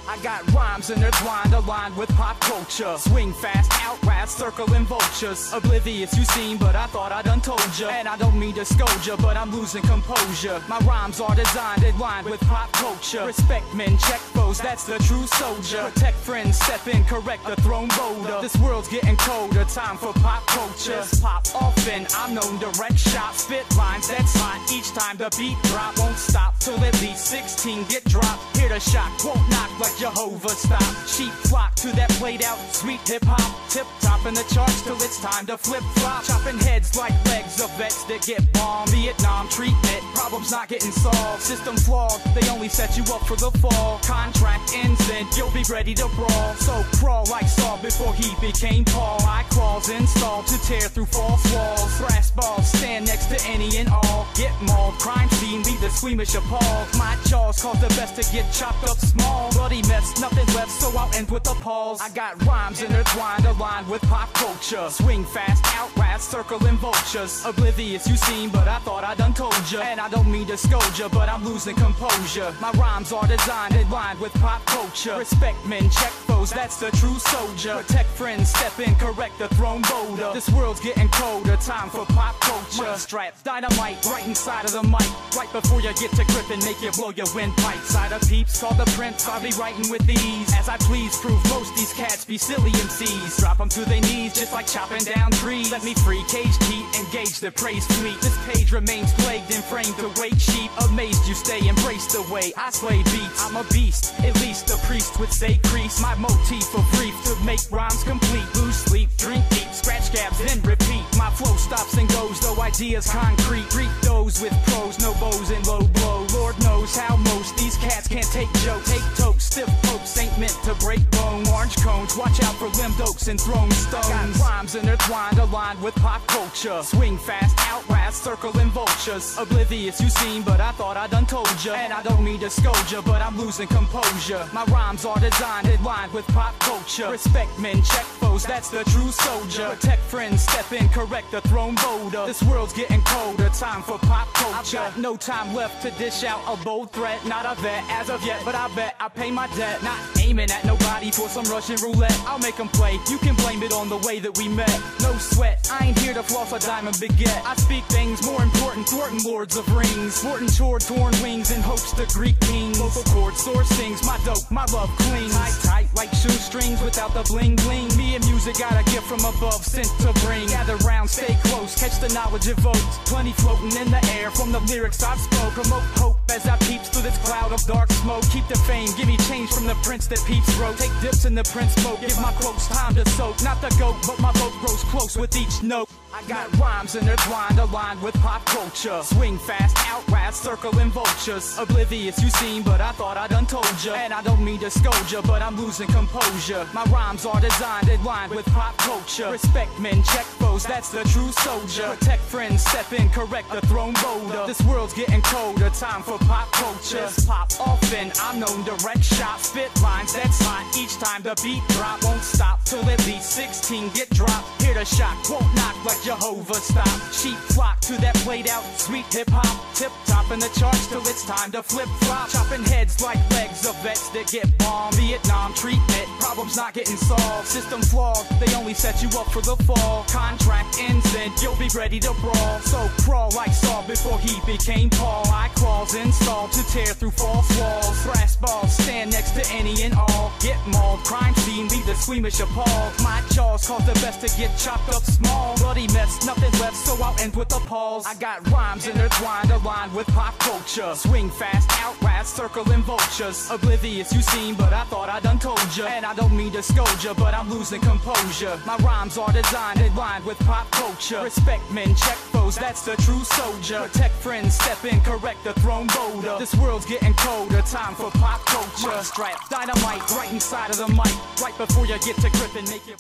I got rhymes intertwined, aligned with pop culture. Swing fast, outlast, circling vultures. Oblivious you seem, but I thought I done told ya. And I don't mean to scold ya, but I'm losing composure. My rhymes are designed, aligned with pop culture. Respect men, check foes, that's the true soldier. Protect friends, step in, correct the throne bolder. This world's getting colder, time for pop culture. Just pop often, I'm known to wreck shop. Spit lines that's hot, each time the beat drop. Won't stop till at least 16 get dropped. Hear the shock, won't knock like Jehovah stop. Sheep flock to that played out sweet hip hop. Tip top in the charts till it's time to flip flop. Chopping heads like legs of vets that get bombed. Vietnam treatment, problems not getting solved. System flawed, they only set you up for the fall. Contract ends and you'll be ready to brawl. So crawl like Saul before he became Paul. My claws installed to tear through false walls. Brass balls stand next to any and all. Get mauled, crime scene, leave the squeamish appalled. My jaws cause the best to get chopped up small. Bloody mess, nothing left, so I'll end with a pause. I got rhymes intertwined, aligned with pop culture. Swing fast, outlast, circling vultures. Oblivious you seem, but I thought I done told ya. And I don't mean to scold ya, but I'm losing composure. My rhymes are designed, aligned with pop culture. Respect men, check foes, that's the true soldier. Protect friends, step in, correct the throne bolder. This world's getting colder, time for pop culture. Mic straps, dynamite, right inside of the mic. Right before you get to gripping, make you blow your windpipe. Side of peeps, call the prince, I'll be writing with ease. As I please, prove most these cats be silly MCs. Drop them to their knees, just like chopping down trees. Let me free, cage cheat, engage the praise fleet. This page remains plagued and framed to wake sheep. Amazed you stay, embrace the way I slay beats. I'm a beast, at least the priest would say crease. My motif of brief to make rhymes complete. Lose sleep, drink deep, scratch gaps, then repeat. My flow stops and goes, though ideas concrete. Greet those with pros, no bows and low blow. Lord knows how most these cats can't take jokes. Take tokes, stiff pokes ain't meant to break bone. Orange cones, watch out for limbed oaks and thrown stones. I got rhymes intertwined, aligned with pop culture. Swing fast, outlast, circling vultures. Oblivious you seem, but I thought I done told ya. And I don't mean to scold ya, but I'm losing composure. My rhymes are designed, aligned with pop culture. Respect men, check foes, that's the true soldier. Protect friends, step in, correct the throne bolder. This world's getting colder, time for pop culture. I've got no time left to dish out a bold threat. Not a vet as of yet, but I bet I pay my debt. Not aiming at nobody for some Russian roulette. I'll make them play, you can blame it on the way that we met. No sweat, I ain't here to floss a diamond baguette. I speak things more important, thwarting lords of rings. Sporting chore, torn wings in hopes to Greek kings. Vocal cords, source sings, my dope, my love clings. Tight like shoestrings without the bling bling. Me and music got a gift from above sent to bring. Gather round, stay close, catch the knowledge evoked. Plenty floating in the air from the lyrics I've spoke. Promote hope as I peeps through this cloud of dark smoke. Keep the fame, give me change from the prince that peeps wrote. Take dips in the prince smoke, give my quotes time to soak. Not the goat, but my boat grows close with each note. I got rhymes intertwined, aligned with pop culture. Swing fast, outlast, circling vultures. Oblivious you seem, but I thought I done told ya. And I don't mean to scold ya, but I'm losing composure. My rhymes are designed, aligned with pop culture. Respect men, check foes, that's the true soldier. Protect friends, step in, correct the throne bolder. This world's getting colder, time for pop culture. Just pop often, I'm known to wreck shop. Spit lines that's hot, each time the beat drop. Won't stop till at least 16 get dropped. Hear the shock, won't knock like Jehovah stop. Sheep flock to that played out sweet hip hop. Tip top in the charts till it's time to flip flop. Chopping heads like legs of vets that get bombed. Vietnam treatment, problems not getting solved. System flawed, they only set you up for the fall. Contract ends and you'll be ready to brawl. So crawl like Saul before he became Paul. My claws installed to tear through false walls. Brass balls stand next to any and all. Get mauled, crime scene, leave the squeamish appalled. My jaws cause the best to get chopped up small. Bloody mess, nothing left, so I'll end with a pause. I got rhymes intertwined, aligned with pop culture. Swing fast, outlast, circling vultures. Oblivious you seem, but I thought I done told ya. And I don't mean to scold ya, but I'm losing composure. My rhymes are designed, aligned with pop culture. Respect men, check foes, that's the true soldier. Protect friends, step in, correct the throne bolder. This world's getting colder, time for pop culture. Mic strap, dynamite, right inside of the mic. Right before you get to gripping, make it